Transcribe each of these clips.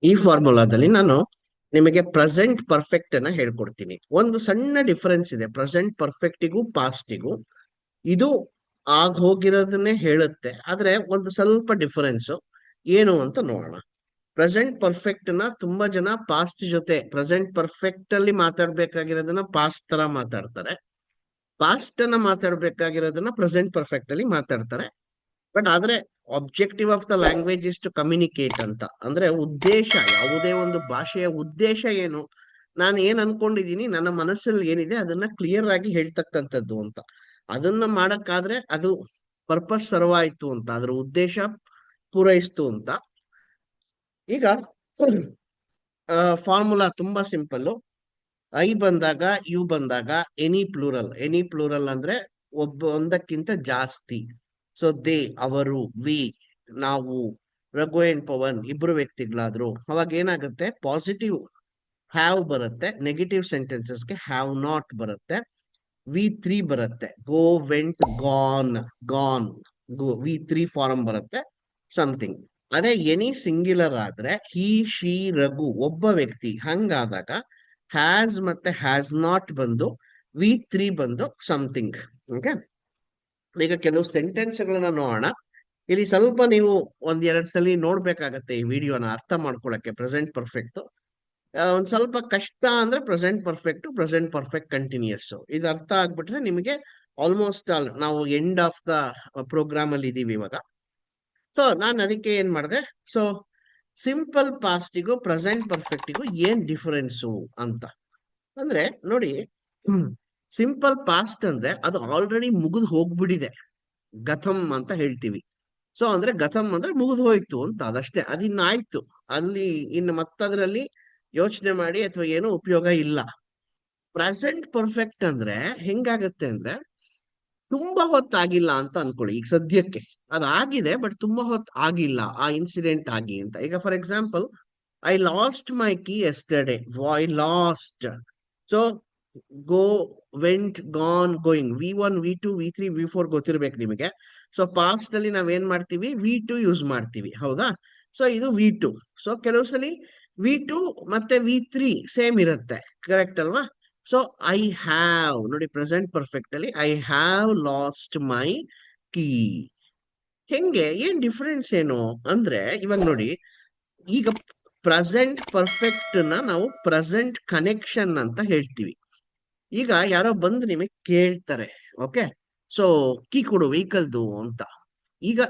ಈ ಫಾರ್ಮುಲಾದಲ್ಲಿ ನಾನು ನಿಮಗೆ ಪ್ರೆಸೆಂಟ್ ಪರ್ಫೆಕ್ಟ್ ಅನ್ನ ಹೇಳ್ಕೊಡ್ತೀನಿ. ಒಂದು ಸಣ್ಣ ಡಿಫರೆನ್ಸ್ ಇದೆ ಪ್ರೆಸೆಂಟ್ ಪರ್ಫೆಕ್ಟಿಗೂ ಪಾಸ್ಟಿಗೂ. ಇದು ಆಗ ಹೋಗಿರೋದನ್ನೇ ಹೇಳುತ್ತೆ, ಆದ್ರೆ ಒಂದು ಸ್ವಲ್ಪ ಡಿಫರೆನ್ಸ್ ಏನು ಅಂತ ನೋಡೋಣ. ಪ್ರೆಸೆಂಟ್ ಪರ್ಫೆಕ್ಟ್ ನ ತುಂಬಾ ಜನ ಪಾಸ್ಟ್ ಜೊತೆ ಪ್ರೆಸೆಂಟ್ ಪರ್ಫೆಕ್ಟ್ ಅಲ್ಲಿ ಮಾತಾಡ್ಬೇಕಾಗಿರೋದನ್ನ ಪಾಸ್ಟ್ ತರ ಮಾತಾಡ್ತಾರೆ, ಪಾಸ್ಟ್ ಅನ್ನ ಮಾತಾಡ್ಬೇಕಾಗಿರೋದನ್ನ ಪ್ರೆಸೆಂಟ್ ಪರ್ಫೆಕ್ಟ್ ಅಲ್ಲಿ ಮಾತಾಡ್ತಾರೆ. ಬಟ್ ಆದ್ರೆ objective of the language is to communicate ಅಂತ. ಅಂದ್ರೆ ಉದ್ದೇಶ, ಯಾವುದೇ ಒಂದು ಭಾಷೆಯ ಉದ್ದೇಶ ಏನು, ನಾನು ಏನ್ ಅನ್ಕೊಂಡಿದೀನಿ, ನನ್ನ ಮನಸ್ಸಲ್ಲಿ ಏನಿದೆ ಅದನ್ನ ಕ್ಲಿಯರ್ ಆಗಿ ಹೇಳ್ತಕ್ಕಂಥದ್ದು ಅಂತ. ಅದನ್ನ ಮಾಡಕ್ಕಾದ್ರೆ ಅದು ಪರ್ಪಸ್ ಸರ್ವ್ ಆಯ್ತು ಅಂತ, ಅದ್ರ ಉದ್ದೇಶ ಪೂರೈಸ್ತು ಅಂತ. ಈಗ ಫಾರ್ಮುಲಾ ತುಂಬಾ ಸಿಂಪಲ್. ಐ ಬಂದಾಗ, ಯು ಬಂದಾಗ, ಎನಿ ಪ್ಲೂರಲ್ ಅಂದ್ರೆ ಒಂದಕ್ಕಿಂತ ಜಾಸ್ತಿ. ಸೊ ದೇ, ಅವರು, ವಿ, ನಾವು, ರಘು ಅಂಡ್ ಪವನ್ ಇಬ್ರು ವ್ಯಕ್ತಿಗಳಾದ್ರು, ಅವಾಗ ಏನಾಗುತ್ತೆ, ಪಾಸಿಟಿವ್ ಹ್ಯಾವ್ ಬರುತ್ತೆ, ನೆಗೆಟಿವ್ ಸೆಂಟೆನ್ಸಸ್ಗೆ ಹ್ಯಾವ್ ನಾಟ್ ಬರುತ್ತೆ, ವಿ3 ಬರುತ್ತೆ, ಗೋ, ವೆಂಟ್, ಗಾನ್, ಗಾನ್, ಗೋ, ವಿ3 ಫಾರ್ಮ್ ಬರುತ್ತೆ, ಸಮಥಿಂಗ್. ಅದೇ ಎನಿ ಸಿಂಗ್ಯುಲರ್ ಆದ್ರೆ ಹಿ, ಶಿ, ರಘು ಒಬ್ಬ ವ್ಯಕ್ತಿ, ಹಂಗಾದಾಗ ಹ್ಯಾಸ್ ಮತ್ತೆ ಹ್ಯಾಸ್ ನಾಟ್ ಬಂದು ವಿ3 ಬಂದು ಸಮಥಿಂಗ್. ಓಕೆ, ಈಗ ಕೆಲವು ಸೆಂಟೆನ್ಸ್ ಗಳನ್ನ ನೋಡೋಣ. ಇಲ್ಲಿ ಸ್ವಲ್ಪ ನೀವು ಒಂದ್ ಸಲ ನೋಡ್ಬೇಕಾಗತ್ತೆ ಈ ವಿಡಿಯೋನ ಅರ್ಥ ಮಾಡ್ಕೊಳಕ್ಕೆ. ಪ್ರೆಸೆಂಟ್ ಪರ್ಫೆಕ್ಟ್ ಒಂದ್ ಸ್ವಲ್ಪ ಕಷ್ಟ ಅಂದ್ರೆ ಪ್ರೆಸೆಂಟ್ ಪರ್ಫೆಕ್ಟ್ ಕಂಟಿನ್ಯೂಸ್ ಇದು ಅರ್ಥ ಆಗ್ಬಿಟ್ರೆ ನಿಮಗೆ ಆಲ್ಮೋಸ್ಟ್ ಆಲ್ ನಾವು ಎಂಡ್ ಆಫ್ ದ ಪ್ರೋಗ್ರಾಮ್ ಅಲ್ಲಿ ಇದೀವಿ ಇವಾಗ. ಸೊ ನಾನು ಅದಕ್ಕೆ ಏನ್ ಮಾಡಿದೆ, ಸೊ ಸಿಂಪಲ್ ಪಾಸ್ಟಿಗೂ ಪ್ರೆಸೆಂಟ್ ಪರ್ಫೆಕ್ಟಿಗೂ ಏನ್ ಡಿಫರೆನ್ಸು ಅಂತ ಅಂದ್ರೆ ನೋಡಿ. ಸಿಂಪಲ್ ಪಾಸ್ಟ್ ಅಂದ್ರೆ ಅದು ಆಲ್ರೆಡಿ ಮುಗಿದು ಹೋಗ್ಬಿಟ್ಟಿದೆ, ಗತಮ್ ಅಂತ ಹೇಳ್ತೀವಿ. ಸೊ ಅಂದ್ರೆ ಗತಮ್ ಅಂದ್ರೆ ಮುಗಿದು ಹೋಯ್ತು ಅಂತ, ಅದಷ್ಟೇ, ಅದಿನ್ನಾಯ್ತು. ಅಲ್ಲಿ ಇನ್ನು ಮತ್ತದ್ರಲ್ಲಿ ಯೋಚನೆ ಮಾಡಿ ಅಥವಾ ಏನೂ ಉಪಯೋಗ ಇಲ್ಲ. ಪ್ರೆಸೆಂಟ್ ಪರ್ಫೆಕ್ಟ್ ಅಂದ್ರೆ ಹೆಂಗಾಗತ್ತೆ ಅಂದ್ರೆ ತುಂಬಾ ಹೊತ್ತಾಗಿಲ್ಲ ಅಂತ ಅನ್ಕೊಳ್ಳಿ. ಈಗ ಸದ್ಯಕ್ಕೆ ಅದಾಗಿದೆ, ಬಟ್ ತುಂಬಾ ಹೊತ್ತು ಆಗಿಲ್ಲ ಆ ಇನ್ಸಿಡೆಂಟ್ ಆಗಿ ಅಂತ. ಈಗ for example, I lost my key yesterday, I lost. So go, went, gone, going, V1, V2, V3, V4 ಗೊತ್ತಿರ್ಬೇಕು ನಿಮಗೆ. ಸೊ ಪಾಸ್ಟ್ ಅಲ್ಲಿ ನಾವೇನ್ ಮಾಡ್ತೀವಿ, ವಿ2 ಯೂಸ್ ಮಾಡ್ತೀವಿ, ಹೌದಾ? ಸೊ ಇದು ವಿ2. ಸೊ ಕೆಲವು ಸಲ ವಿ2 ಮತ್ತೆ ವಿ3 ಸೇಮ್ ಇರುತ್ತೆ, ಕರೆಕ್ಟ್ ಅಲ್ವಾ? ಸೊ ಐ ಹ್ಯಾವ್ ನೋಡಿ, ಪ್ರೆಸೆಂಟ್ ಪರ್ಫೆಕ್ಟ್ ಅಲ್ಲಿ I have lost my key. ಹೆಂಗೆ, ಏನ್ ಡಿಫರೆನ್ಸ್ ಏನು ಅಂದ್ರೆ, ಇವಾಗ ನೋಡಿ, ಈಗ ಪ್ರೆಸೆಂಟ್ ಪರ್ಫೆಕ್ಟ್ ನ ನಾವು ಪ್ರೆಸೆಂಟ್ ಕನೆಕ್ಷನ್ ಅಂತ ಹೇಳ್ತೀವಿ. ಈಗ ಯಾರೋ ಬಂದು ನಿಮಗೆ ಕೇಳ್ತಾರೆ, ಓಕೆ, ಸೊ ಕೀ ಕೊಡು ವೆಹಿಕಲ್ದು ಅಂತ. ಈಗ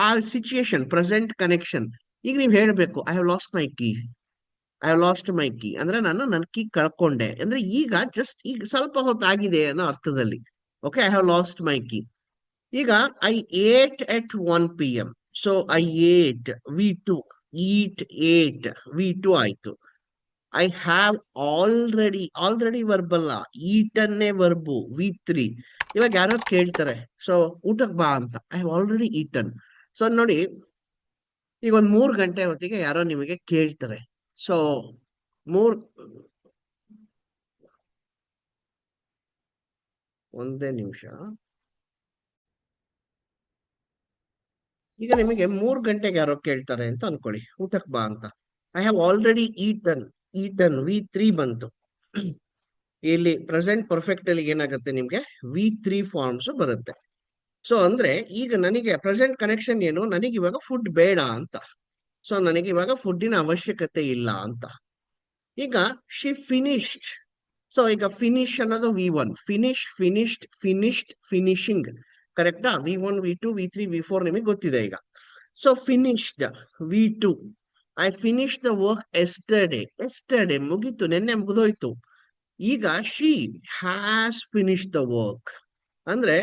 ಆ ಸಿಚುಯೇಷನ್ ಪ್ರೆಸೆಂಟ್ ಕನೆಕ್ಷನ್. ಈಗ ನೀವು ಹೇಳ್ಬೇಕು, I have lost my key ಅಂದ್ರೆ ನಾನು ನನ್ನ ಕೀ ಕಳ್ಕೊಂಡೆ ಅಂದ್ರೆ ಈಗ ಜಸ್ಟ್ ಈಗ ಸ್ವಲ್ಪ ಹೊತ್ತಾಗಿದೆ ಅನ್ನೋ ಅರ್ಥದಲ್ಲಿ. Okay, I have lost my key. ಈಗ I ate at 1 PM. So I ate, V two, eat, ate, V two ಆಯ್ತು. ಐ ಹ್ಯಾವ್ ಆಲ್ರೆಡಿ ವರ್ಬ್ ಅಲ್ಲ, ಈಟನ್ನೇ ವರ್ಬು, ವಿ3. ಇವಾಗ ಯಾರೋ ಕೇಳ್ತಾರೆ, ಸೊ ಊಟಕ್ಕೆ ಬಾ ಅಂತ, I have already eaten. So ನೋಡಿ, ಈಗ ಒಂದ್ 3 ಗಂಟೆ ಹೊತ್ತಿಗೆ ಯಾರೋ ನಿಮಗೆ ಕೇಳ್ತಾರೆ, ಸೊ ಮೂರ್ ಒಂದೇ ನಿಮಿಷ. ಈಗ ನಿಮಗೆ 3 ಗಂಟೆಗೆ ಯಾರೋ ಕೇಳ್ತಾರೆ ಅಂತ ಅನ್ಕೊಳ್ಳಿ, ಊಟಕ್ಕೆ ಬಾ ಅಂತ. ಐ ಹ್ಯಾವ್ ಆಲ್ರೆಡಿ ಈಟನ್ ವಿ3 ಬಂತು. ಇಲ್ಲಿ ಪ್ರೆಸೆಂಟ್ ಪರ್ಫೆಕ್ಟ್ ಅಲ್ಲಿ ಏನಾಗುತ್ತೆ, ನಿಮ್ಗೆ ವಿ3 ಫಾರ್ಮ್ಸ್ ಬರುತ್ತೆ. ಸೊ ಅಂದ್ರೆ ಈಗ ನನಗೆ ಪ್ರೆಸೆಂಟ್ ಕನೆಕ್ಷನ್ ಏನು, ನನಗೆ ಇವಾಗ ಫುಡ್ ಬೇಡ ಅಂತ. ಸೊ ನನಗೆ ಇವಾಗ ಫುಡ್ಡಿನ ಅವಶ್ಯಕತೆ ಇಲ್ಲ ಅಂತ. ಈಗ ಶಿ ಫಿನಿಶ್ಡ್. ಸೊ ಈಗ ಫಿನಿಶ್ ಅನ್ನೋದು ವಿ1, ಫಿನಿಶಿಂಗ್, ಕರೆಕ್ಟಾ? ವಿ1, ವಿ2, ವಿ3, ವಿ4 ನಿಮಗೆ ಗೊತ್ತಿದೆ ಈಗ. So finished, V two. I finish the work yesterday ಮುಗೀತು, ನಿನ್ನೆ ಮುಗಿದೋಯ್ತು. ಈಗ she has finish the work ಅಂದ್ರೆ,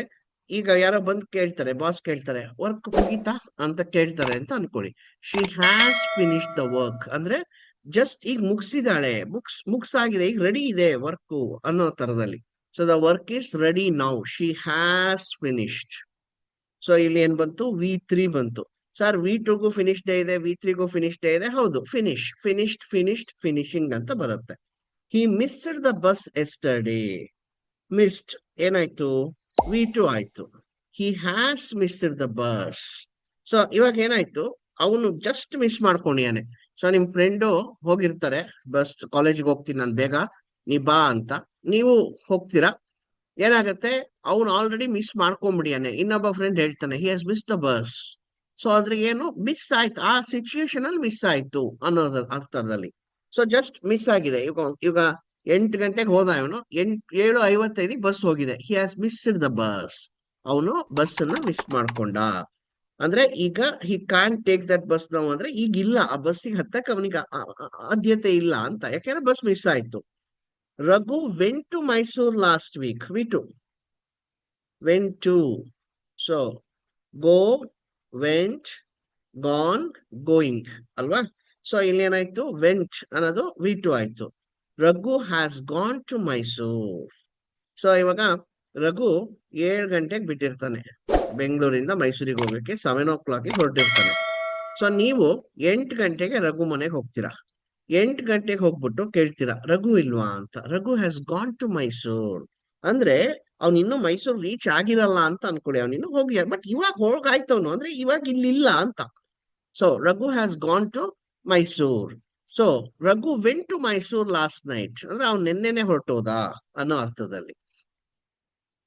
ಈಗ ಯಾರೋ ಬಂದು ಕೇಳ್ತಾರೆ, ಬಾಸ್ ಕೇಳ್ತಾರೆ, ವರ್ಕ್ ಮುಗೀತಾ ಅಂತ ಕೇಳ್ತಾರೆ ಅಂತ ಅನ್ಕೊಳ್ಳಿ. She has finish the work ಅಂದ್ರೆ ಜಸ್ಟ್ ಈಗ ಮುಗಿಸಿದಾಳೆ, ಮುಗ್ಸಾಗಿದೆ, ಈಗ ರೆಡಿ ಇದೆ ವರ್ಕ್ ಅನ್ನೋ ತರದಲ್ಲಿ. So the work is ready now, she has finished. So ಇಲ್ಲಿ ಏನ್ ಬಂತು, ವಿ3 ಬಂತು. ಸರ್ ವಿ2ಗೂ ಫಿನಿಶ್ ಡೇ ಇದೆ, ವಿ3ಗೂ ಫಿನಿಶ್ ಡೇ ಇದೆ, ಹೌದು, ಫಿನಿಶಿಂಗ್ ಅಂತ ಬರುತ್ತೆ. He missed the bus yesterday. Missed ಏನಾಯ್ತು, ವಿ2 ಆಯ್ತು. He has missed the bus. So ಇವಾಗ ಏನಾಯ್ತು, ಅವನು ಜಸ್ಟ್ ಮಿಸ್ ಮಾಡ್ಕೊಂಡಿಯಾನೆ. ಸೊ ನಿಮ್ ಫ್ರೆಂಡು ಹೋಗಿರ್ತಾರೆ, ಬಸ್ ಕಾಲೇಜಿಗೆ ಹೋಗ್ತೀನಿ ನಾನು ಬೇಗ, ನೀ ಬಾ ಅಂತ. ನೀವು ಹೋಗ್ತೀರಾ, ಏನಾಗತ್ತೆ, ಅವ್ನು ಆಲ್ರೆಡಿ ಮಿಸ್ ಮಾಡ್ಕೊಂಬಿಡಿಯಾನೆ. ಇನ್ನೊಬ್ಬ ಫ್ರೆಂಡ್ ಹೇಳ್ತಾನೆ ಹಿ ಹಸ್ ಮಿಸ್ ದ ಬಸ್. ಸೊ ಅದ್ರಿಗೆ ಏನು ಮಿಸ್ ಆಯ್ತು, ಆ ಸಿಚುಯೇಷನ್ ಅಲ್ಲಿ ಮಿಸ್ ಆಯ್ತು ಅನ್ನೋದ್ರ ಅರ್ಥದಲ್ಲಿ. ಸೊ ಜಸ್ಟ್ ಮಿಸ್ ಆಗಿದೆ. ಈಗ 8 ಗಂಟೆಗೆ ಹೋದ ಇವನು, 7:55 ಬಸ್ ಹೋಗಿದೆ, ಹಿ ಹ್ಯಾಸ್ ಮಿಸ್ಡ್ ದ ಬಸ್. ಅವನು ಬಸ್ ಅನ್ನ ಮಿಸ್ ಮಾಡ್ಕೊಂಡ. ಅಂದ್ರೆ ಈಗ he can take that bus ನಾವು, ಅಂದ್ರೆ ಈಗ ಇಲ್ಲ, ಆ ಬಸ್ಸಿಗೆ ಹತ್ತಕ್ಕೆ ಅವನಿಗೆ ಆದ್ಯತೆ ಇಲ್ಲ ಅಂತ, ಯಾಕೆಂದ್ರೆ ಬಸ್ ಮಿಸ್ ಆಯ್ತು. Raghu went to Mysore last weak. Went to. So go, went, gone, going ಅಲ್ವಾ. ಸೊ ಇಲ್ಲಿ ಏನಾಯ್ತು, ವೆಂಟ್ ಅನ್ನೋದು ವಿ2 ಆಯ್ತು. Raghu has gone to Mysore. So ಇವಾಗ ರಘು 7 ಗಂಟೆಗೆ ಬಿಟ್ಟಿರ್ತಾನೆ, ಬೆಂಗಳೂರಿಂದ ಮೈಸೂರಿಗೆ ಹೋಗಕ್ಕೆ 7 o'clock ಹೊರಟಿರ್ತಾನೆ. ಸೊ ನೀವು 8 ಗಂಟೆಗೆ ರಘು ಮನೆಗೆ ಹೋಗ್ತೀರಾ. 8 ಗಂಟೆಗೆ ಹೋಗ್ಬಿಟ್ಟು ಕೇಳ್ತೀರಾ ರಘು ಇಲ್ವಾ ಅಂತ. Raghu has gone to Mysore ಅಂದ್ರೆ ಅವ್ನು ಇನ್ನು ಮೈಸೂರ್ ರೀಚ್ ಆಗಿರಲ್ಲ ಅಂತ ಅನ್ಕೊಳ್ಳಿ, ಅವ್ನು ಇನ್ನು ಹೋಗಿ, ಬಟ್ ಇವಾಗ ಹೋಗಾಯ್ತವನು, ಅಂದ್ರೆ ಇವಾಗ ಇಲ್ಲಿಲ್ಲ ಅಂತ. So Raghu has gone to Mysore. So Raghu went to Mysore last night ಅಂದ್ರೆ ಅವ್ನು ನಿನ್ನೆನೆ ಹೊರಟೋದ ಅನ್ನೋ ಅರ್ಥದಲ್ಲಿ.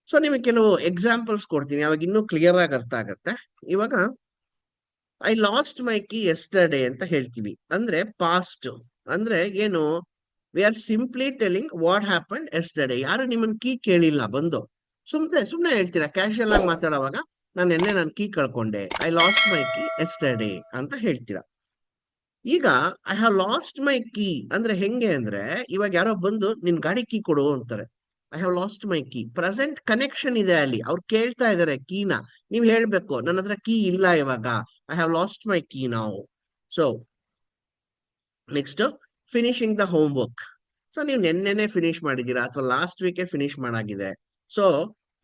ಸೊ ನಿಮಗೆ ಕೆಲವು ಎಕ್ಸಾಂಪಲ್ಸ್ ಕೊಡ್ತೀನಿ, ಅವಾಗ ಇನ್ನೂ ಕ್ಲಿಯರ್ ಆಗಿ ಅರ್ಥ ಆಗತ್ತೆ. ಇವಾಗ I lost my key yesterday ಅಂತ ಹೇಳ್ತೀವಿ, ಅಂದ್ರೆ ಪಾಸ್ಟ್. ಅಂದ್ರೆ ಏನು, we are simply telling what happen yesterday. ಯಾರು ನಿಮ್ಮನ್ ಕೀ ಕೇಳಿಲ್ಲ ಬಂದು, ಸುಮ್ನೆ ಹೇಳ್ತೀರಾ ಕ್ಯಾಶುಯಲ್ ಆಗಿ ಮಾತಾಡುವಾಗ, ನಾನು ನಿನ್ನೆ ನನ್ನ ಕೀ ಕಳ್ಕೊಂಡೆ, I lost my key yesterday ಅಂತ ಹೇಳ್ತೀರಾ. ಈಗ I have lost my key ಅಂದ್ರೆ ಹೆಂಗೆ ಅಂದ್ರೆ, ಇವಾಗ ಯಾರೋ ಬಂದು ನಿನ್ ಗಾಡಿ ಕೀ ಕೊಡು ಅಂತಾರೆ, I have lost my key. Present connection ಇದೆ ಅಲ್ಲಿ, ಅವ್ರು ಕೇಳ್ತಾ ಇದಾರೆ ಕೀನ. ನೀವ್ ಹೇಳ್ಬೇಕು ನನ್ನ ಹತ್ರ ಕೀ ಇಲ್ಲ ಇವಾಗ, I have lost my key ನಾವು. So next, finishing the homework. So ನೀವು ನೆನ್ನೆನೆ ಫಿನಿಶ್ ಮಾಡಿದೀರಾ ಅಥವಾ ಲಾಸ್ಟ್ ವೀಕೆ ಫಿನಿಶ್ ಮಾಡಾಗಿದೆ. ಸೊ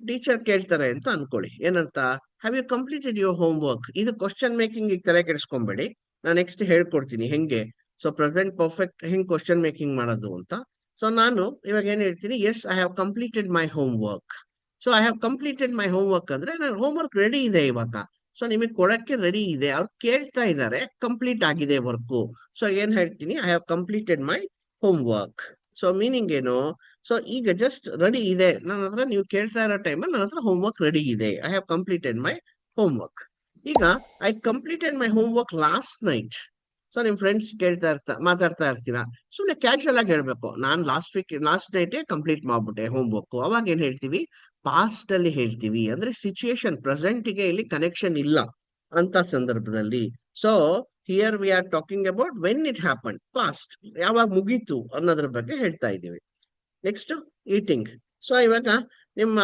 ಟೀಚರ್ ಕೇಳ್ತಾರೆ ಅಂತ ಅನ್ಕೊಳ್ಳಿ, ಏನಂತ, have you completed your homework. ಇದು ಕ್ವಶನ್ ಮೇಕಿಂಗ್ ತಲೆ ಕೆಡಿಸ್ಕೊಂಬೇಡಿ, ನಾನು ನೆಕ್ಸ್ಟ್ ಹೇಳ್ಕೊಡ್ತೀನಿ ಹೆಂಗೆ. ಸೊ ಪ್ರೆಸೆಂಟ್ ಪರ್ಫೆಕ್ಟ್ ಹೆಂಗ್ ಕ್ವಶನ್ ಮೇಕಿಂಗ್ ಮಾಡೋದು ಅಂತ. ಸೊ ನಾನು ಇವಾಗ ಏನ್ ಹೇಳ್ತೀನಿ, yes I have completed my homework. So I have completed my home work ಅಂದ್ರೆ ನನ್ನ ಹೋಮ್ ವರ್ಕ್ ರೆಡಿ ಇದೆ ಇವಾಗ. ಸೊ ನಿಮಗೆ ಕೊಡಕ್ಕೆ ರೆಡಿ ಇದೆ, ಅವ್ರು ಕೇಳ್ತಾ ಇದ್ದಾರೆ ಕಂಪ್ಲೀಟ್ ಆಗಿದೆ ವರ್ಕು. ಸೊ ಏನ್ ಹೇಳ್ತೀನಿ, I have completed my homework. So meaning ಏನು, ಸೊ ಈಗ ಜಸ್ಟ್ ರೆಡಿ ಇದೆ ನನ್ನ ಹತ್ರ, ನೀವು ಕೇಳ್ತಾ ಇರೋ ಟೈಮಲ್ಲಿ ನನ್ನ ಹತ್ರ ಹೋಮ್ ವರ್ಕ್ ರೆಡಿ ಇದೆ, I have completed my homework. ಈಗ I completed my homework last night. So ನಿಮ್ ಫ್ರೆಂಡ್ಸ್ ಮಾತಾಡ್ತಾ ಇರ್ತೀರಾ, ಸುಮ್ಮನೆ ಕ್ಯಾಶುಯಲ್ ಆಗಿ ಹೇಳ್ಬೇಕು, ನಾನ್ ಲಾಸ್ಟ್ ನೈಟೇ ಕಂಪ್ಲೀಟ್ ಮಾಡ್ಬಿಟ್ಟೆ ಹೋಮ್ ವರ್ಕ್. ಅವಾಗ ಏನ್ ಹೇಳ್ತೀವಿ, ಪಾಸ್ಟ್ ಅಲ್ಲಿ ಹೇಳ್ತೀವಿ, ಅಂದ್ರೆ ಸಿಚುಯೇಷನ್ ಪ್ರೆಸೆಂಟ್ಗೆ ಇಲ್ಲಿ ಕನೆಕ್ಷನ್ ಇಲ್ಲ ಅಂತ ಸಂದರ್ಭದಲ್ಲಿ. So here we are talking about when it happen, past, ಯಾವಾಗ ಮುಗೀತು ಅನ್ನೋದ್ರ ಬಗ್ಗೆ ಹೇಳ್ತಾ ಇದ್ದೀವಿ. Next, eating. ಸೊ ಇವಾಗ ನಿಮ್ಮ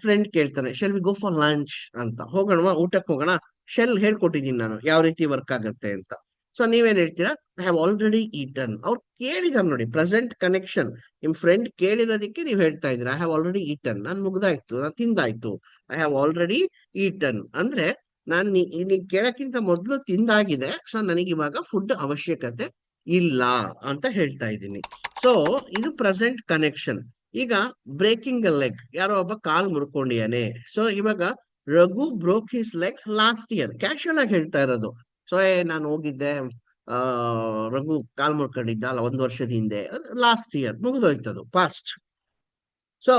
ಫ್ರೆಂಡ್ ಕೇಳ್ತಾನೆ, shall we go for lunch ಅಂತ, ಹೋಗೋಣ ಊಟಕ್ಕೆ ಹೋಗೋಣ, ಶೆಲ್ ಹೇಳ್ಕೊಟ್ಟಿದ್ದೀನಿ ನಾನು ಯಾವ ರೀತಿ ವರ್ಕ್ ಆಗುತ್ತೆ ಅಂತ. ಸೊ ನೀವೇನ್ ಹೇಳ್ತೀರಾ, ಐ ಹ್ಯಾವ್ ಆಲ್ರೆಡಿ ಈಟನ್. ಅವ್ರು ಕೇಳಿದಾರೆ ನೋಡಿ, ಪ್ರೆಸೆಂಟ್ ಕನೆಕ್ಷನ್. ನಿಮ್ ಫ್ರೆಂಡ್ ಕೇಳಿರೋದಕ್ಕೆ ನೀವು ಹೇಳ್ತಾ ಇದ್ದೀರಾ ಐ ಹ್ಯಾವ್ ಆಲ್ರೆಡಿ ಈಟನ್, ನಾನು ಮುಗ್ದಾಯ್ತು, ನಾನು ತಿಂದಾಯ್ತು. ಐ ಹ್ಯಾವ್ ಆಲ್ರೆಡಿ ಈಟನ್ ಅಂದ್ರೆ ನಾನು ನೀ ಕೇಳಕ್ಕಿಂತ ಮೊದಲು ತಿಂದಾಗಿದೆ, ಸೊ ನನಗೆ ಇವಾಗ ಫುಡ್ ಅವಶ್ಯಕತೆ ಇಲ್ಲ ಅಂತ ಹೇಳ್ತಾ ಇದ್ದೀನಿ. ಸೊ ಇದು ಪ್ರೆಸೆಂಟ್ ಕನೆಕ್ಷನ್. ಈಗ ಬ್ರೇಕಿಂಗ್ ಅ ಲೆಗ್, ಯಾರೋ ಒಬ್ಬ ಕಾಲ್ ಮುರ್ಕೊಂಡಿಯಾನೆ. ಸೊ ಇವಾಗ Raghu broke his leg last year, casual ಆಗಿ ಹೇಳ್ತಾ ಇರೋದು. ಸೊ ನಾನು ಹೋಗಿದ್ದೆ, ಆ ರಘು ಕಾಲ್ ಮುರ್ಕೊಂಡಿದ್ದ ಅಲ್ಲ 1 ವರ್ಷದ ಹಿಂದೆ, ಲಾಸ್ಟ್ ಇಯರ್ ಮುಗಿದೋಯ್ತದು, ಪಾಸ್ಟ್. ಸೊ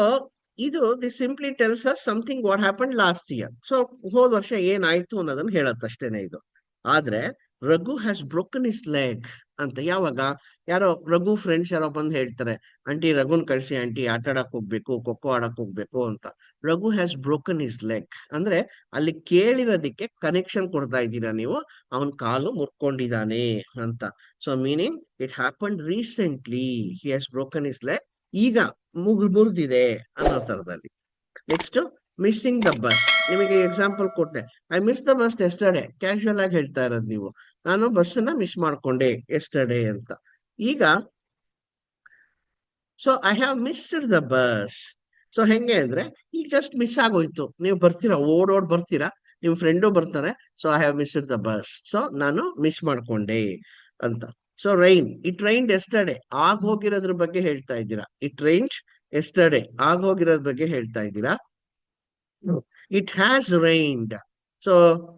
ಇದು this simply tells us something what happen last year. So ಹೋದ ವರ್ಷ ಏನಾಯ್ತು ಅನ್ನೋದನ್ನ ಹೇಳತ್ತಷ್ಟೇನೆ ಇದು. ಆದ್ರೆ Raghu has broken is leg ಅಂತ ಯಾವಾಗ, ಯಾರೋ ರಘು ಫ್ರೆಂಡ್ಸ್ ಯಾರೋ ಬಂದು ಹೇಳ್ತಾರೆ, ಆಂಟಿ ರಘುನ್ ಕಳ್ಸಿ ಆಂಟಿ, ಆಟ ಆಡಕ್ ಹೋಗ್ಬೇಕು, ಖೋಖೋ ಆಡಕ್ ಹೋಗ್ಬೇಕು ಅಂತ. Raghu has broken is leg ಅಂದ್ರೆ ಅಲ್ಲಿ ಕೇಳಿರೋದಕ್ಕೆ ಕನೆಕ್ಷನ್ ಕೊಡ್ತಾ ಇದ್ದೀರಾ ನೀವು, ಅವನ್ ಕಾಲು ಮುರ್ಕೊಂಡಿದ್ದಾನೆ ಅಂತ. So meaning it happen recently, he has broken is leg, ಈಗ ಮುರಿದಿದೆ ಅನ್ನೋ ತರದಲ್ಲಿ. Next, missing the bus. ನಿಮಗೆ ಎಕ್ಸಾಂಪಲ್ ಕೊಟ್ಟೆ, I miss the bus yesterday, casual ಆಗಿ ಹೇಳ್ತಾ ಇರೋದು ನೀವು, ನಾನು ಬಸ್ಸನ್ನ ಮಿಸ್ ಮಾಡ್ಕೊಂಡೆ ಎಸ್ಟರ್ಡೇ ಅಂತ. ಈಗ so I have missed the bus. So ಹೆಂಗೆ ಅಂದ್ರೆ, ಈಗ ಜಸ್ಟ್ ಮಿಸ್ ಆಗೋಯ್ತು, ನೀವು ಬರ್ತೀರಾ, ಓಡೋಡ್ ಬರ್ತೀರಾ, ನಿಮ್ ಫ್ರೆಂಡು ಬರ್ತಾರೆ, so I have missed the bus, so ನಾನು ಮಿಸ್ ಮಾಡ್ಕೊಂಡೆ ಅಂತ. So rain, it rained yesterday, ಆಗ ಹೋಗಿರೋದ್ರ ಬಗ್ಗೆ ಹೇಳ್ತಾ ಇದ್ದೀರಾ. ಇಟ್ ರೈನ್ಡ್ ಎಸ್ಟರ್ಡೇ, ಆಗ ಹೋಗಿರೋದ್ರ ಬಗ್ಗೆ ಹೇಳ್ತಾ ಇದ್ದೀರಾ. It has rained. ಸೊ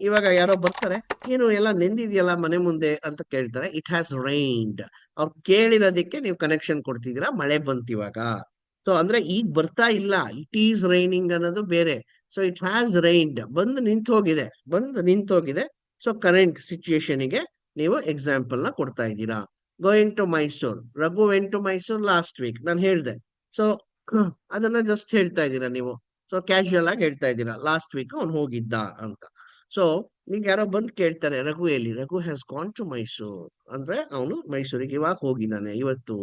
ಇವಾಗ ಯಾರೋ ಬರ್ತಾರೆ, ಏನು ಎಲ್ಲ ನೆಂದಿದೆಯಲ್ಲ ಮನೆ ಮುಂದೆ ಅಂತ ಕೇಳ್ತಾರೆ. It has rained. ಅವ್ರು ಕೇಳಿರೋದಕ್ಕೆ ನೀವು ಕನೆಕ್ಷನ್ ಕೊಡ್ತಿದ್ದೀರಾ, ಮಳೆ ಬಂತು ಇವಾಗ. ಸೊ ಅಂದ್ರೆ ಈಗ ಬರ್ತಾ ಇಲ್ಲ, ಇಟ್ ಈಸ್ ರೈನಿಂಗ್ ಅನ್ನೋದು ಬೇರೆ. ಸೊ ಇಟ್ ಹ್ಯಾಸ್ ರೈನ್ಡ್, ಬಂದು ನಿಂತು ಹೋಗಿದೆ, ಬಂದು ನಿಂತು ಹೋಗಿದೆ. ಸೊ ಕರೆಂಟ್ ಸಿಚುಯೇಷನ್ಗೆ ನೀವು ಎಕ್ಸಾಂಪಲ್ ನ ಕೊಡ್ತಾ ಇದ್ದೀರಾ. Going to Mysore, Raghu went to Mysore last week, ನಾನು ಹೇಳ್ದೆ. ಸೊ ಅದನ್ನ ಜಸ್ಟ್ ಹೇಳ್ತಾ ಇದ್ದೀರಾ ನೀವು. ಸೊ ಕ್ಯಾಶುಯಲ್ ಆಗಿ ಹೇಳ್ತಾ ಇದ್ದೀರಾ, ಲಾಸ್ಟ್ ವೀಕ್ ಅವ್ನು ಹೋಗಿದ್ದ ಅಂತ. ಸೊ ನಿಮ್ಗೆ ಯಾರೋ ಬಂದು ಕೇಳ್ತಾರೆ, ರಘು ಎಲ್ಲಿ? Raghu has gone to Mysore ಅಂದ್ರೆ ಅವನು ಮೈಸೂರಿಗೆ ಇವಾಗ ಹೋಗಿದ್ದಾನೆ ಇವತ್ತು.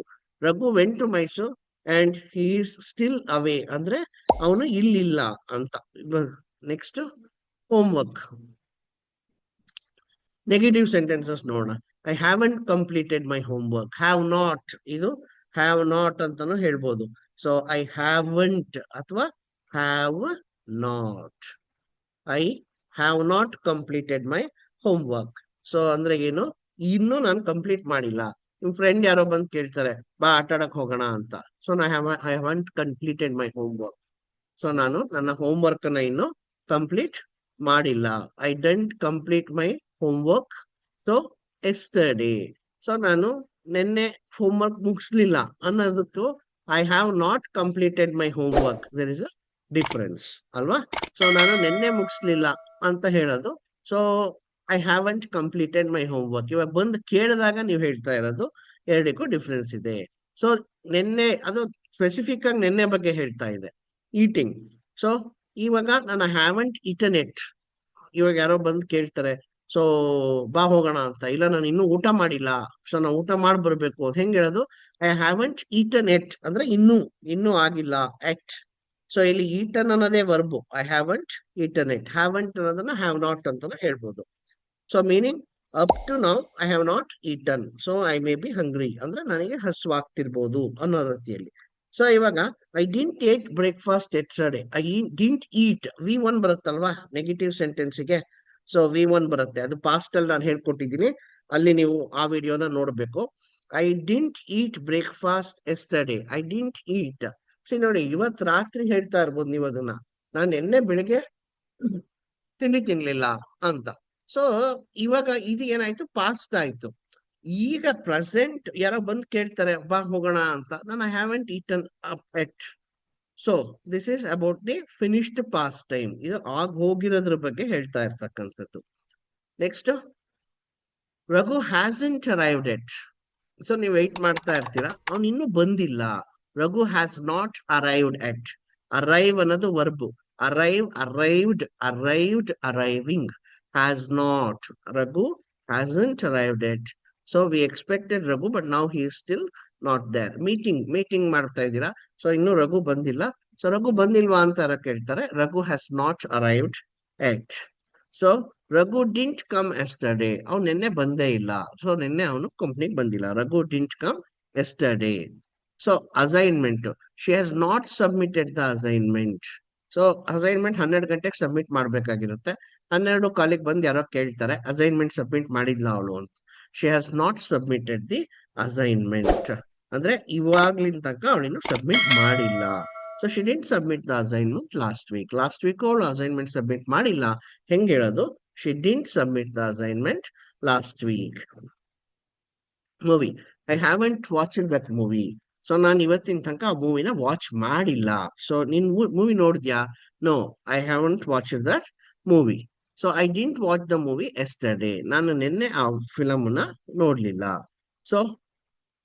Raghu went to Mysore and he is still ಅವೇ ಅಂದ್ರೆ ಅವನು ಇಲ್ಲಿಲ್ಲ ಅಂತ. ನೆಕ್ಸ್ಟ್ ಹೋಮ್ವರ್ಕ್, ನೆಗೆಟಿವ್ ಸೆಂಟೆನ್ಸಸ್ ನೋಡೋಣ. I haven't completed my homework. Have not, ಇದು ಹ್ಯಾವ್ ನಾಟ್ ಅಂತಾನು ಹೇಳ್ಬೋದು. ಸೊ ಐ ಹ್ಯಾವಂಟ್ ಅಥವಾ have not. I have not completed my homework. So ಅಂದ್ರೆ ಏನು, ಇನ್ನೂ ನಾನು ಕಂಪ್ಲೀಟ್ ಮಾಡಿಲ್ಲ. ನಿಮ್ ಫ್ರೆಂಡ್ ಯಾರೋ ಬಂದು ಕೇಳ್ತಾರೆ, ಬಾ ಆಟ ಆಡಕ್ ಹೋಗೋಣ ಅಂತ. So I haven't completed my homework. So ನಾನು ನನ್ನ ಹೋಮ್ವರ್ಕ್ ಅನ್ನ ಇನ್ನು ಕಂಪ್ಲೀಟ್ ಮಾಡಿಲ್ಲ. I didn't complete my homework so yesterday. So ನಾನು ನಿನ್ನೆ ಹೋಮ್ವರ್ಕ್ ಮುಗಿಸ್ಲಿಲ್ಲ ಅನ್ನೋದಕ್ಕೂ I have not completed my homework, there is a difference ಅಲ್ವಾ. ಸೊ ನಾನು ನಿನ್ನೆ ಮುಗಿಸ್ಲಿಲ್ಲ ಅಂತ ಹೇಳೋದು. So I haven't completed my homework. ಇವಾಗ ಬಂದು ಕೇಳಿದಾಗ ನೀವು ಹೇಳ್ತಾ ಇರೋದು, ಎರಡಕ್ಕೂ ಡಿಫ್ರೆನ್ಸ್ ಇದೆ. ಸೊ ನಿನ್ನೆ ಅದು ಸ್ಪೆಸಿಫಿಕ್ ಆಗಿ ನಿನ್ನೆ ಬಗ್ಗೆ ಹೇಳ್ತಾ ಇದೆ, ಈಟಿಂಗ್. ಸೊ ಇವಾಗ ನಾನು ಹ್ಯಾವಂಟ್ ಈಟನ್ ಇಟ್. ಇವಾಗ ಯಾರೋ ಬಂದು ಕೇಳ್ತಾರೆ, ಸೊ ಬಾ ಹೋಗೋಣ ಅಂತ. ಇಲ್ಲ ನಾನು ಇನ್ನೂ ಊಟ ಮಾಡಿಲ್ಲ, ಸೊ ನಾವು ಊಟ ಮಾಡಿ ಬರ್ಬೇಕು ಅಂತ ಹೆಂಗ್ ಹೇಳೋದು? ಐ ಹ್ಯಾವಂಟ್ ಈಟನ್ ಎಟ್ ಅಂದ್ರೆ ಇನ್ನೂ ಆಗಿಲ್ಲ, ಎಟ್. ಸೊ ಇಲ್ಲಿ ಈಟನ್ ಅನ್ನೋದೇ verb, I haven't eaten it. Haven't ಅನ್ನೋದನ್ನ ಹ್ಯಾವ್ ನಾಟ್ ಅಂತಾನೆ ಹೇಳ್ಬೋದು. So meaning up to now I have not eaten, so I may be hungry ಅಂದ್ರೆ ನನಗೆ ಹಸುವಾಗ್ತಿರ್ಬೋದು ಅನ್ನೋ ರೀತಿಯಲ್ಲಿ. ಸೊ ಇವಾಗ I didn't ate breakfast yesterday. I didn't eat, V1 ಬರುತ್ತಲ್ವಾ ನೆಗೆಟಿವ್ ಸೆಂಟೆನ್ಸ್ಗೆ. ಸೊ V1 ಬರುತ್ತೆ, ಅದು ಪಾಸ್ಟ್ ಅಲ್ಲಿ ನಾನು ಹೇಳ್ಕೊಟ್ಟಿದ್ದೀನಿ, ಅಲ್ಲಿ ನೀವು ಆ ವಿಡಿಯೋನ ನೋಡ್ಬೇಕು. I didn't eat breakfast yesterday. I didn't eat. See ನೋಡಿ, ಇವತ್ ರಾತ್ರಿ ಹೇಳ್ತಾ ಇರ್ಬೋದು ನೀವು ಅದನ್ನ, ನಾನು ನಿನ್ನೆ ಬೆಳಿಗ್ಗೆ ತಿಂಡಿ ತಿನ್ಲಿಲ್ಲ ಅಂತ. ಸೊ ಇವಾಗ ಇದು ಏನಾಯ್ತು, ಪಾಸ್ಟ್ ಆಯ್ತು. ಈಗ ಪ್ರೆಸೆಂಟ್ ಯಾರೋ ಬಂದು ಕೇಳ್ತಾರೆ, ಬಾ ಹೋಗೋಣ ಅಂತ. ನಾನು I haven't eaten up yet. So this is about the finished past time. ಇದು ಆಗ ಹೋಗಿರೋದ್ರ ಬಗ್ಗೆ ಹೇಳ್ತಾ ಇರ್ತಕ್ಕಂಥದ್ದು. Next, Raghu hasn't arrived yet. So ನೀವು ವೆಯ್ಟ್ ಮಾಡ್ತಾ ಇರ್ತೀರಾ, ಅವ್ನು ಇನ್ನೂ ಬಂದಿಲ್ಲ. Raghu has not arrived yet. Arrive ಅನ್ನೋದು verb. Arrive, arrived, arrived, arriving. Has not, Raghu hasn't arrived yet. So we expected Raghu but now he is still not there. Meeting ಮಾಡ್ತಾ ಇದ್ದೀರಾ, so ಇನ್ನೂ ರಘು ಬಂದಿಲ್ಲ. ಸೊ ರಘು ಬಂದಿಲ್ವಾ ಅಂತ ಕೇಳ್ತಾರೆ, Raghu has not arrived yet. So Raghu didn't come yesterday. ಅವ್ನು ನಿನ್ನೆ ಬಂದೇ ಇಲ್ಲ, ಸೊ ನಿನ್ನೆ ಅವನು ಕಂಪ್ನಿಗೆ ಬಂದಿಲ್ಲ. Raghu didn't come yesterday. So assignment, she has not submitted the assignment. So assignment 12 ಗಂಟೆಗೆ ಸಬ್ಮಿಟ್ ಮಾಡ್ಬೇಕಾಗಿರುತ್ತೆ. 12 ಕಾಲಿಗೆ ಬಂದು ಯಾರೋ ಕೇಳ್ತಾರೆ, ಅಸೈನ್ಮೆಂಟ್ ಸಬ್ಮಿಟ್ ಮಾಡಿದ್ಲ ಅವಳು ಅಂತ. She has not submitted the assignment ಅಂದ್ರೆ ಇವಾಗ್ಲಿನ ತನಕ ಅವಳಿನ್ನು ಸಬ್ಮಿಟ್ ಮಾಡಿಲ್ಲ. So she didn't submit the assignment last week. Last week ಅವಳು ಅಸೈನ್ಮೆಂಟ್ ಸಬ್ಮಿಟ್ ಮಾಡಿಲ್ಲ. ಹೆಂಗ್ ಹೇಳೋದು? She didn't submit the assignment last week. Movie, I haven't watched that movie. So ನಾನು ಇವತ್ತಿನ ತನಕ ಆ ಮೂವಿನ ವಾಚ್ ಮಾಡಿಲ್ಲ. ಸೊ ನೀನ್ ಮೂವಿ ನೋಡಿದ್ಯಾ? No, I haven't watched that movie. So I didn't watch the movie yesterday. ನಾನು ನಿನ್ನೆ ಆ ಫಿಲಮ್ ನ ನೋಡ್ಲಿಲ್ಲ. ಸೊ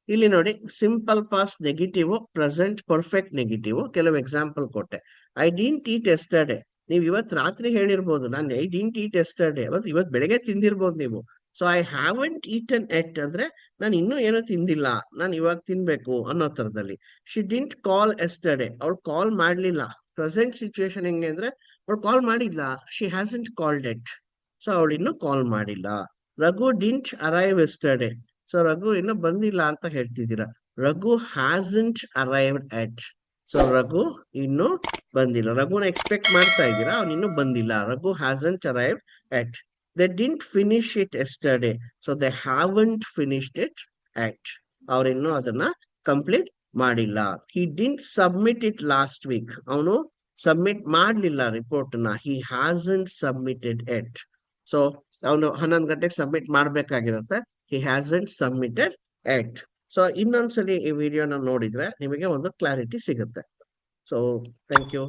ಇಲ್ಲಿ ನೋಡಿ, simple past negative, present perfect negative. ಕೆಲವು ಎಕ್ಸಾಂಪಲ್ ಕೊಟ್ಟೆ. I didn't eat yesterday. ನೀವು ಇವತ್ತು ರಾತ್ರಿ ಹೇಳಿರ್ಬೋದು, ನಾನು ಐ ಡಿಂಟ್ ಈಟ್ ಎಸ್ಟರ್ಡೇ, ಇವತ್ತು ಬೆಳಗ್ಗೆ ತಿಂದಿರ್ಬೋದು ನೀವು. ಸೊ ಐ ಹ್ಯಾವೆಂಟ್ ಈಟನ್ ಎಟ್ ಅಂದ್ರೆ ನಾನು ಇನ್ನೂ ಏನೋ ತಿಂದಿಲ್ಲ, ನಾನು ಇವಾಗ ತಿನ್ಬೇಕು ಅನ್ನೋ ತರದಲ್ಲಿ. ಶಿ ಡಿಂಟ್ ಕಾಲ್ ಎಸ್ಟರ್ಡೇ, ಅವಳು ಕಾಲ್ ಮಾಡ್ಲಿಲ್ಲ. ಪ್ರೆಸೆಂಟ್ ಸಿಚುವೇಶನ್ ಹೆಂಗೆ ಅಂದ್ರೆ ಅವಳು ಕಾಲ್ ಮಾಡಿಲ್ಲ, she hasn't called yet. So ಅವಳು ಇನ್ನೂ ಕಾಲ್ ಮಾಡಿಲ್ಲ. Raghu didn't arrive yesterday. So Raghu ಇನ್ನೂ ಬಂದಿಲ್ಲ ಅಂತ ಹೇಳ್ತಿದ್ದೀರಾ. Raghu hasn't arrived yet. So Raghu ಇನ್ನೂ ಬಂದಿಲ್ಲ. ರಘುನ ಎಕ್ಸ್ಪೆಕ್ಟ್ ಮಾಡ್ತಾ ಇದ್ದೀರಾ, ಅವ್ನು ಇನ್ನೂ ಬಂದಿಲ್ಲ. Raghu hasn't arrived yet. They didn't finish it yesterday. So they haven't finished it yet. ಅವ್ರಿನ್ನೂ ಅದನ್ನ ಕಂಪ್ಲೀಟ್ ಮಾಡಿಲ್ಲ. He didn't submit it last week. ಅವನು ಸಬ್ಮಿಟ್ ಮಾಡಲಿಲ್ಲ ರಿಪೋರ್ಟ್ನ, he hasn't submitted it. So ಅವನು 11 ಗಂಟೆಗೆ ಸಬ್ಮಿಟ್ ಮಾಡಬೇಕಾಗಿರುತ್ತೆ, he hasn't submitted it. So ಇನ್ನೊಂದ್ಸಲಿ ಈ ವಿಡಿಯೋನ ನೋಡಿದ್ರೆ ನಿಮಗೆ ಒಂದು ಕ್ಲಾರಿಟಿ ಸಿಗುತ್ತೆ. So thank you.